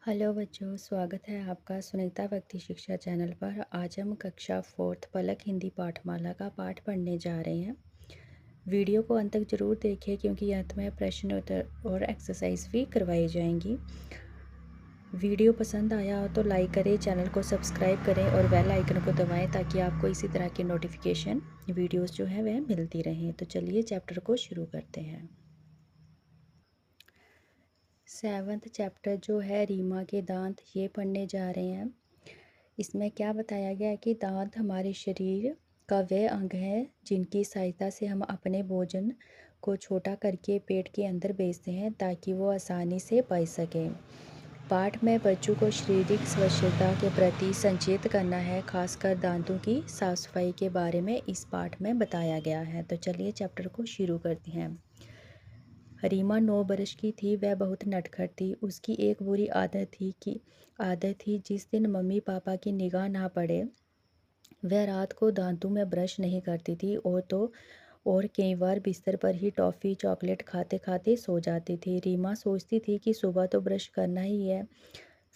Hello बच्चों, स्वागत है आपका सुनीता व्यक्ति शिक्षा चैनल पर। आज हम कक्षा 4th पलक हिंदी पाठमाला का पाठ पढ़ने जा रहे हैं। वीडियो को अंत तक जरूर देखें क्योंकि अंत में प्रश्न उत्तर और एक्सरसाइज भी करवाई जाएंगी। वीडियो पसंद आया हो तो लाइक करें, चैनल को सब्सक्राइब करें और बेल आइकन को दबाएं ताकि आपको इसी तरह की नोटिफिकेशन वीडियोज़ जो है वह मिलती रहें। तो चलिए चैप्टर को शुरू करते हैं। 7th चैप्टर जो है रीमा के दांत, ये पढ़ने जा रहे हैं। इसमें क्या बताया गया है कि दांत हमारे शरीर का वह अंग है जिनकी सहायता से हम अपने भोजन को छोटा करके पेट के अंदर भेजते हैं ताकि वो आसानी से पच सकें। पाठ में बच्चों को शारीरिक स्वच्छता के प्रति संचेत करना है, खासकर दांतों की साफ सफाई के बारे में इस पाठ में बताया गया है। तो चलिए चैप्टर को शुरू करते हैं। रीमा 9 बरस की थी। वह बहुत नटखट थी। उसकी एक बुरी आदत थी जिस दिन मम्मी पापा की निगाह ना पड़े वह रात को दांतों में ब्रश नहीं करती थी और कई बार बिस्तर पर ही टॉफ़ी चॉकलेट खाते खाते सो जाती थी। रीमा सोचती थी कि सुबह तो ब्रश करना ही है,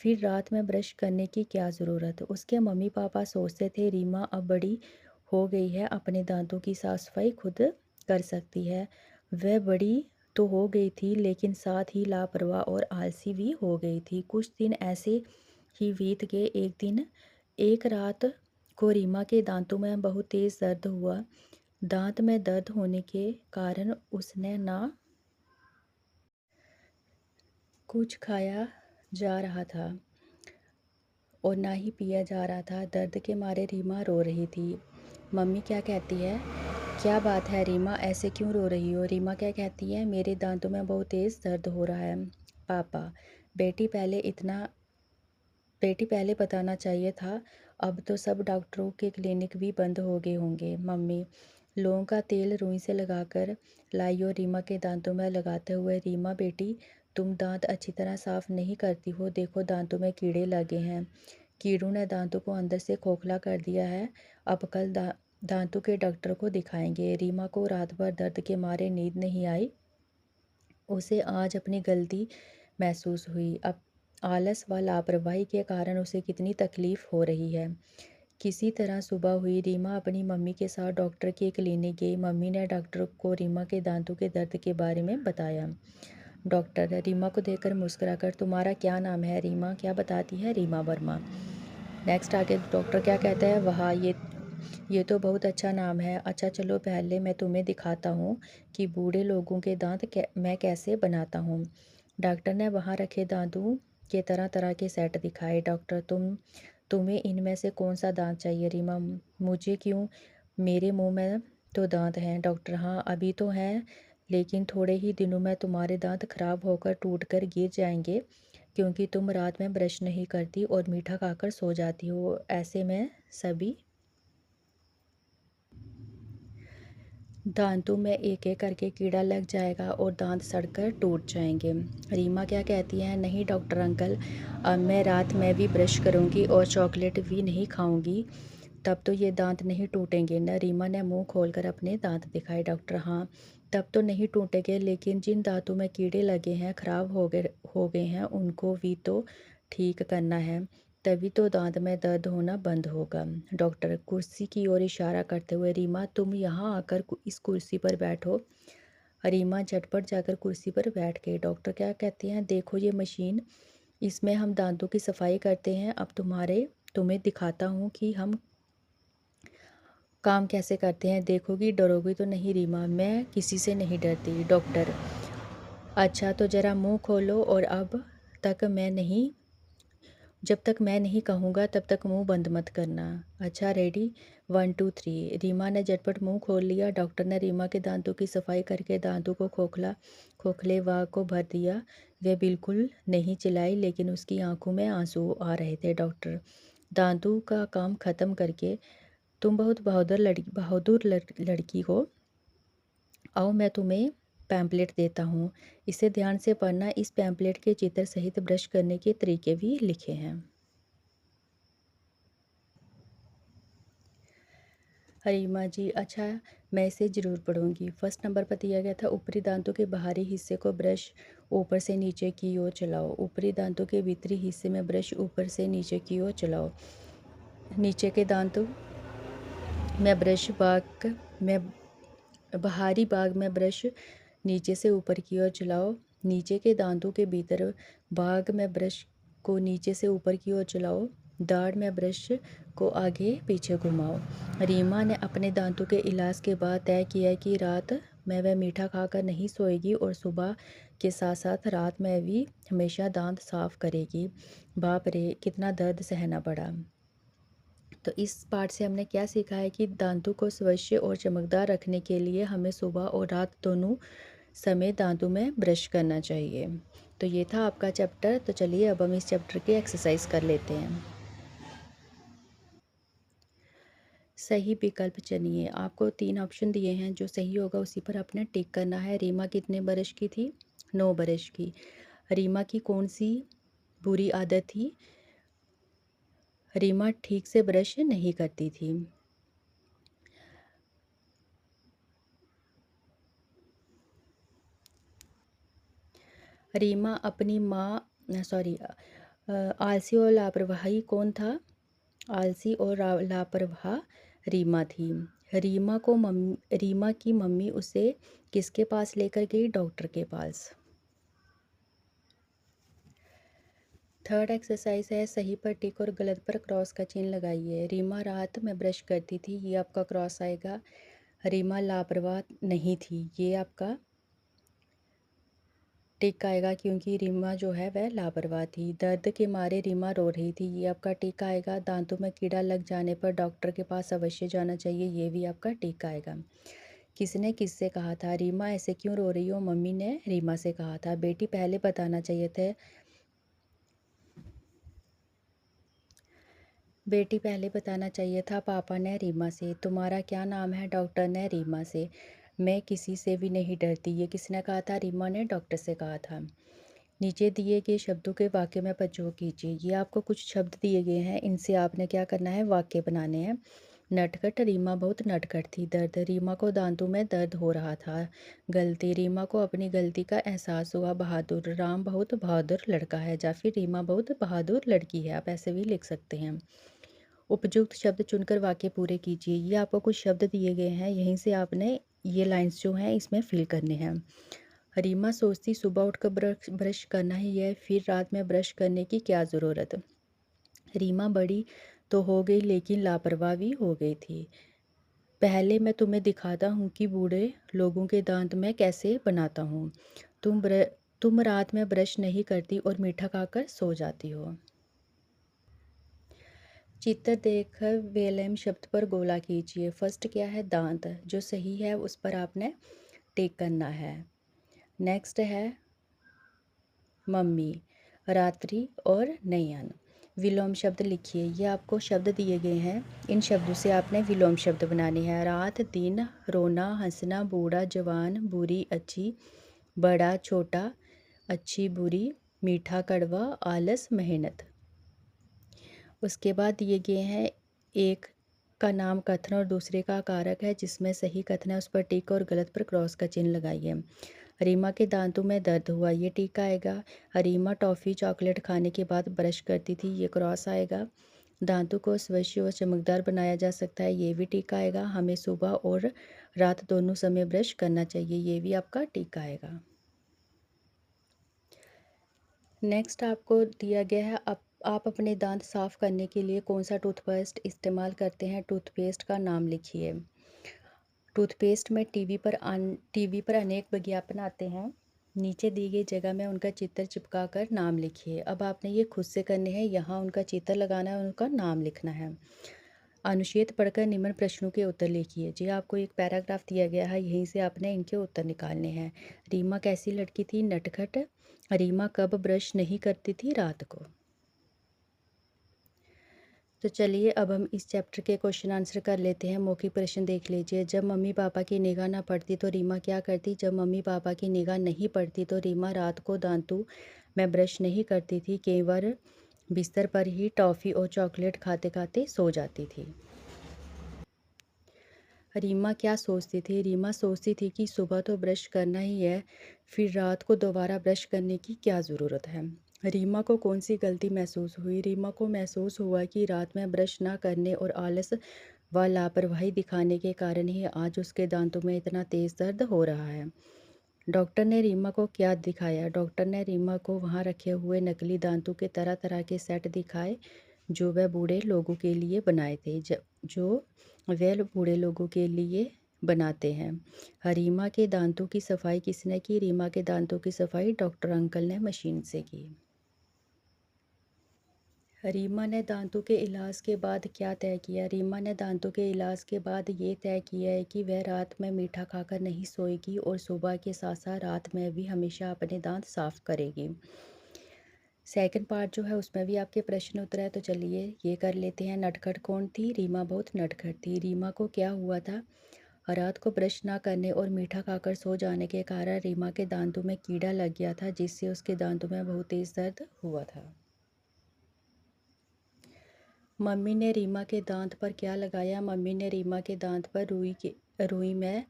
फिर रात में ब्रश करने की क्या ज़रूरत। उसके मम्मी पापा सोचते थे रीमा अब बड़ी हो गई है, अपने दांतों की साफ सफाई खुद कर सकती है। वह बड़ी तो हो गई थी लेकिन साथ ही लापरवाह और आलसी भी हो गई थी। कुछ दिन ऐसे ही बीत गए। एक रात को रीमा के दांतों में बहुत तेज़ दर्द हुआ। दांत में दर्द होने के कारण उसने ना कुछ खाया जा रहा था और ना ही पिया जा रहा था। दर्द के मारे रीमा रो रही थी। मम्मी क्या कहती है, क्या बात है रीमा, ऐसे क्यों रो रही हो? रीमा क्या कहती है, मेरे दांतों में बहुत तेज़ दर्द हो रहा है। पापा, बेटी पहले बताना चाहिए था। अब तो सब डॉक्टरों के क्लिनिक भी बंद हो गए होंगे। मम्मी लौंग का तेल रुई से लगाकर लाई और रीमा के दांतों में लगाते हुए, रीमा बेटी तुम दांत अच्छी तरह साफ नहीं करती हो, देखो दांतों में कीड़े लगे हैं। कीड़ों ने दांतों को अंदर से खोखला कर दिया है। अब कल दांतों के डॉक्टर को दिखाएंगे। रीमा को रात भर दर्द के मारे नींद नहीं आई। उसे आज अपनी गलती महसूस हुई। अब आलस व लापरवाही के कारण उसे कितनी तकलीफ़ हो रही है। किसी तरह सुबह हुई। रीमा अपनी मम्मी के साथ डॉक्टर के क्लिनिक गई। मम्मी ने डॉक्टर को रीमा के दांतों के दर्द के बारे में बताया। डॉक्टर रीमा को देखकर मुस्कुराकर, तुम्हारा क्या नाम है रीमा? क्या बताती है रीमा वर्मा। नेक्स्ट आगे डॉक्टर क्या कहता है, वाह ये तो बहुत अच्छा नाम है। अच्छा चलो पहले मैं तुम्हें दिखाता हूँ कि बूढ़े लोगों के दांत मैं कैसे बनाता हूँ। डॉक्टर ने वहाँ रखे दांतों के तरह तरह के सेट दिखाए। डॉक्टर तुम्हें इनमें से कौन सा दांत चाहिए? रीमा, मुझे क्यों, मेरे मुंह में तो दांत हैं। डॉक्टर, हाँ अभी तो हैं लेकिन थोड़े ही दिनों में तुम्हारे दांत खराब होकर टूट कर गिर जाएंगे क्योंकि तुम रात में ब्रश नहीं करती और मीठा खाकर सो जाती हो। ऐसे में सभी दांतों में एक एक करके कीड़ा लग जाएगा और दांत सड़कर टूट जाएंगे। रीमा क्या कहती है, नहीं डॉक्टर अंकल, अब मैं रात में भी ब्रश करूंगी और चॉकलेट भी नहीं खाऊंगी, तब तो ये दांत नहीं टूटेंगे न? रीमा ने मुंह खोलकर अपने दांत दिखाए। डॉक्टर, हाँ तब तो नहीं टूटेंगे, लेकिन जिन दांतों में कीड़े लगे हैं, खराब हो गए हैं, उनको भी तो ठीक करना है, तभी तो दांत में दर्द होना बंद होगा। डॉक्टर कुर्सी की ओर इशारा करते हुए, रीमा तुम यहाँ आकर इस कुर्सी पर बैठो। रीमा झटपट जाकर कुर्सी पर बैठ गई। डॉक्टर क्या कहते हैं, देखो ये मशीन, इसमें हम दांतों की सफाई करते हैं। अब तुम्हें दिखाता हूँ कि हम काम कैसे करते हैं। देखोगी, डरोगी तो नहीं? रीमा, मैं किसी से नहीं डरती। डॉक्टर, अच्छा तो ज़रा मुंह खोलो और जब तक मैं नहीं कहूँगा तब तक मुंह बंद मत करना। अच्छा रेडी, 1 2 3। रीमा ने झटपट मुंह खोल लिया। डॉक्टर ने रीमा के दांतों की सफाई करके दांतों को खोखले वा को भर दिया। वह बिल्कुल नहीं चिल्लाई लेकिन उसकी आंखों में आंसू आ रहे थे। डॉक्टर, दांतों का काम खत्म करके तुम बहुत बहादुर लड़की हो। आओ मैं तुम्हें पैम्पलेट देता हूँ, इसे ध्यान से पढ़ना। इस पैम्पलेट के चित्र सहित ब्रश करने के तरीके भी लिखे हैं। हरीमा जी, अच्छा मैं इसे ज़रूर पढ़ूंगी। फर्स्ट नंबर पर दिया गया था, ऊपरी दांतों के बाहरी हिस्से को ब्रश ऊपर से नीचे की ओर चलाओ। ऊपरी दांतों के भीतरी हिस्से में ब्रश ऊपर से नीचे की ओर चलाओ। नीचे के दांतों में ब्रश बाग में बाहरी भाग में ब्रश नीचे से ऊपर की ओर चलाओ। नीचे के दांतों के भीतर भाग में ब्रश को नीचे से ऊपर की ओर चलाओ। दाढ़ में ब्रश को आगे पीछे घुमाओ। रीमा ने अपने दांतों के इलाज के बाद तय किया कि रात में वह मीठा खाकर नहीं सोएगी और सुबह के साथ साथ रात में भी हमेशा दांत साफ करेगी। बाप रे, कितना दर्द सहना पड़ा। तो इस पाठ से हमने क्या सीखा है कि दांतों को स्वच्छ और चमकदार रखने के लिए हमें सुबह और रात दोनों समय दांतों में ब्रश करना चाहिए। तो ये था आपका चैप्टर। तो चलिए अब हम इस चैप्टर की एक्सरसाइज कर लेते हैं। सही विकल्प चुनिए। आपको 3 ऑप्शन दिए हैं, जो सही होगा उसी पर आपने टिक करना है। रीमा कितने बरस की थी? 9 बरस की। रीमा की कौन सी बुरी आदत थी? रीमा ठीक से ब्रश नहीं करती थी। रीमा अपनी माँ सॉरी आलसी और लापरवाही कौन था? आलसी और लापरवाह रीमा थी। रीमा की मम्मी उसे किसके पास लेकर गई? डॉक्टर के पास। थर्ड एक्सरसाइज है, सही पर टिक और गलत पर क्रॉस का चिन्ह लगाइए। रीमा रात में ब्रश करती थी, ये आपका क्रॉस आएगा। रीमा लापरवाह नहीं थी, ये आपका टिक आएगा, क्योंकि रीमा जो है वह लापरवाह थी। दर्द के मारे रीमा रो रही थी, ये आपका टिक आएगा। दांतों में कीड़ा लग जाने पर डॉक्टर के पास अवश्य जाना चाहिए, ये भी आपका टिक आएगा। किसने किससे कहा था? रीमा ऐसे क्यों रो रही हो? मम्मी ने रीमा से कहा था। बेटी पहले बताना चाहिए था। बेटी पहले बताना चाहिए था, पापा ने रीमा से। तुम्हारा क्या नाम है? डॉक्टर ने रीमा से। मैं किसी से भी नहीं डरती, ये किसने कहा था? रीमा ने डॉक्टर से कहा था। नीचे दिए गए शब्दों के वाक्य में प्रयोग कीजिए। ये आपको कुछ शब्द दिए गए हैं, इनसे आपने क्या करना है? वाक्य बनाने हैं। नटखट, रीमा बहुत नटखट थी। दर्द, रीमा को दांतों में दर्द हो रहा था। गलती, रीमा को अपनी गलती का एहसास हुआ। बहादुर, राम बहुत बहादुर लड़का है। या फिर रीमा बहुत बहादुर लड़की है, आप ऐसे भी लिख सकते हैं। उपयुक्त शब्द चुनकर वाक्य पूरे कीजिए। ये आपको कुछ शब्द दिए गए हैं, यहीं से आपने ये लाइंस जो हैं इसमें फिल करने हैं। रीमा सोचती सुबह उठकर ब्रश करना ही है, फिर रात में ब्रश करने की क्या ज़रूरत। रीमा बड़ी तो हो गई लेकिन लापरवाह भी हो गई थी। पहले मैं तुम्हें दिखाता हूँ कि बूढ़े लोगों के दांत मैं कैसे बनाता हूँ। तुम रात में ब्रश नहीं करती और मीठा खाकर सो जाती हो। चित्र देखकर वेलेम शब्द पर गोला कीजिए। फर्स्ट क्या है? दांत। जो सही है उस पर आपने टिक करना है। नेक्स्ट है मम्मी, रात्रि और नयन। विलोम शब्द लिखिए। ये आपको शब्द दिए गए हैं, इन शब्दों से आपने विलोम शब्द बनाने हैं। रात, दिन, रोना, हंसना, बूढ़ा, जवान, बुरी, अच्छी, बड़ा, छोटा, अच्छी, बुरी, मीठा, कड़वा, आलस, मेहनत। उसके बाद दिए गए हैं, एक का नाम कथन और दूसरे का कारक है, जिसमें सही कथन है उस पर टिक और गलत पर क्रॉस का चिन्ह लगाइए। रीमा के दांतों में दर्द हुआ, ये टिक आएगा। रीमा टॉफ़ी चॉकलेट खाने के बाद ब्रश करती थी, ये क्रॉस आएगा। दांतों को स्वच्छ और चमकदार बनाया जा सकता है, ये भी टिक आएगा। हमें सुबह और रात दोनों समय ब्रश करना चाहिए, ये भी आपका टिक आएगा। नेक्स्ट आपको दिया गया है, आप अपने दांत साफ़ करने के लिए कौन सा टूथपेस्ट इस्तेमाल करते हैं? टूथपेस्ट का नाम लिखिए। टूथपेस्ट में टीवी पर अनेक विज्ञापन आते हैं, नीचे दी गई जगह में उनका चित्र चिपका कर नाम लिखिए। अब आपने ये खुद से करने हैं, यहाँ उनका चित्र लगाना है, उनका नाम लिखना है। अनुच्छेद पढ़कर निम्न प्रश्नों के उत्तर लिखिए। जी आपको एक पैराग्राफ दिया गया है, यहीं से आपने इनके उत्तर निकालने हैं। रीमा कैसी लड़की थी? नटखट। रीमा कब ब्रश नहीं करती थी? रात को। तो चलिए अब हम इस चैप्टर के क्वेश्चन आंसर कर लेते हैं। मौखिक प्रश्न देख लीजिए। जब मम्मी पापा की निगाह ना पड़ती तो रीमा क्या करती? जब मम्मी पापा की निगाह नहीं पड़ती तो रीमा रात को दांतों में ब्रश नहीं करती थी, कई बार बिस्तर पर ही टॉफ़ी और चॉकलेट खाते खाते सो जाती थी। रीमा क्या सोचती थी? रीमा सोचती थी कि सुबह तो ब्रश करना ही है, फिर रात को दोबारा ब्रश करने की क्या ज़रूरत है। रीमा को कौन सी गलती महसूस हुई? रीमा को महसूस हुआ कि रात में ब्रश ना करने और आलस व लापरवाही दिखाने के कारण ही आज उसके दांतों में इतना तेज़ दर्द हो रहा है। डॉक्टर ने रीमा को क्या दिखाया? डॉक्टर ने रीमा को वहाँ रखे हुए नकली दांतों के तरह तरह के सेट दिखाए, जो वह बूढ़े लोगों के लिए बनाए थे, जो वह बूढ़े लोगों के लिए बनाते हैं। रीमा के दांतों की सफाई किसने की? रीमा के दांतों की सफाई डॉक्टर अंकल ने मशीन से की। रीमा ने दांतों के इलाज के बाद क्या तय किया? रीमा ने दांतों के इलाज के बाद ये तय किया है कि वह रात में मीठा खाकर नहीं सोएगी और सुबह के साथ साथ रात में भी हमेशा अपने दांत साफ करेगी। सेकंड पार्ट जो है उसमें भी आपके प्रश्न उत्तर है, तो चलिए ये कर लेते हैं। नटखट कौन थी? रीमा बहुत नटखट थी। रीमा को क्या हुआ था? रात को ब्रश ना करने और मीठा खाकर सो जाने के कारण रीमा के दांतों में कीड़ा लग गया था, जिससे उसके दांतों में बहुत तेज दर्द हुआ था। मम्मी ने रीमा के दांत पर क्या लगाया? मम्मी ने रीमा के दांत पर रुई में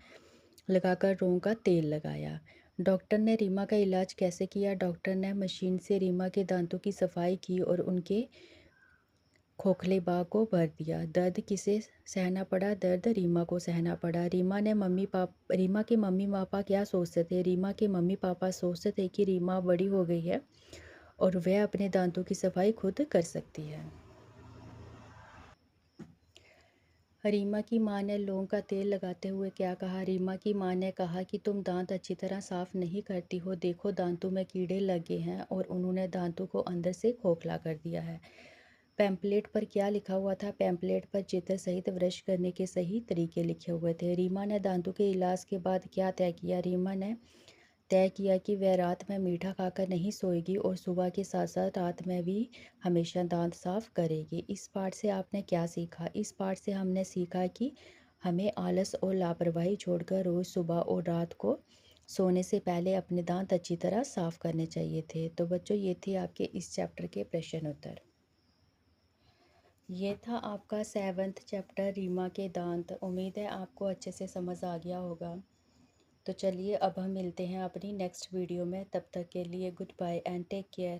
लगाकर रों का तेल लगाया। डॉक्टर ने रीमा का इलाज कैसे किया? डॉक्टर ने मशीन से रीमा के दांतों की सफाई की और उनके खोखले बाग को भर दिया। दर्द किसे सहना पड़ा? दर्द रीमा को सहना पड़ा। रीमा के मम्मी पापा क्या सोचते थे? रीमा के मम्मी पापा सोचते थे कि रीमा बड़ी हो गई है और वह अपने दांतों की सफाई खुद कर सकती है। रीमा की माँ ने लौंग का तेल लगाते हुए क्या कहा? रीमा की माँ ने कहा कि तुम दांत अच्छी तरह साफ नहीं करती हो, देखो दांतों में कीड़े लगे हैं। और उन्होंने दांतों को अंदर से खोखला कर दिया है। पैम्पलेट पर क्या लिखा हुआ था? पैम्पलेट पर चित्र सहित ब्रश करने के सही तरीके लिखे हुए थे। रीमा ने दांतों के इलाज के बाद क्या तय किया? रीमा ने तय किया कि वह रात में मीठा खाकर नहीं सोएगी और सुबह के साथ साथ रात में भी हमेशा दांत साफ करेगी। इस पाठ से आपने क्या सीखा? इस पाठ से हमने सीखा कि हमें आलस और लापरवाही छोड़कर रोज़ सुबह और रात को सोने से पहले अपने दांत अच्छी तरह साफ करने चाहिए थे। तो बच्चों, ये थे आपके इस चैप्टर के प्रश्न उत्तर। ये था आपका 7th चैप्टर रीमा के दांत। उम्मीद है आपको अच्छे से समझ आ गया होगा। तो चलिए अब हम मिलते हैं अपनी नेक्स्ट वीडियो में। तब तक के लिए good bye and take care.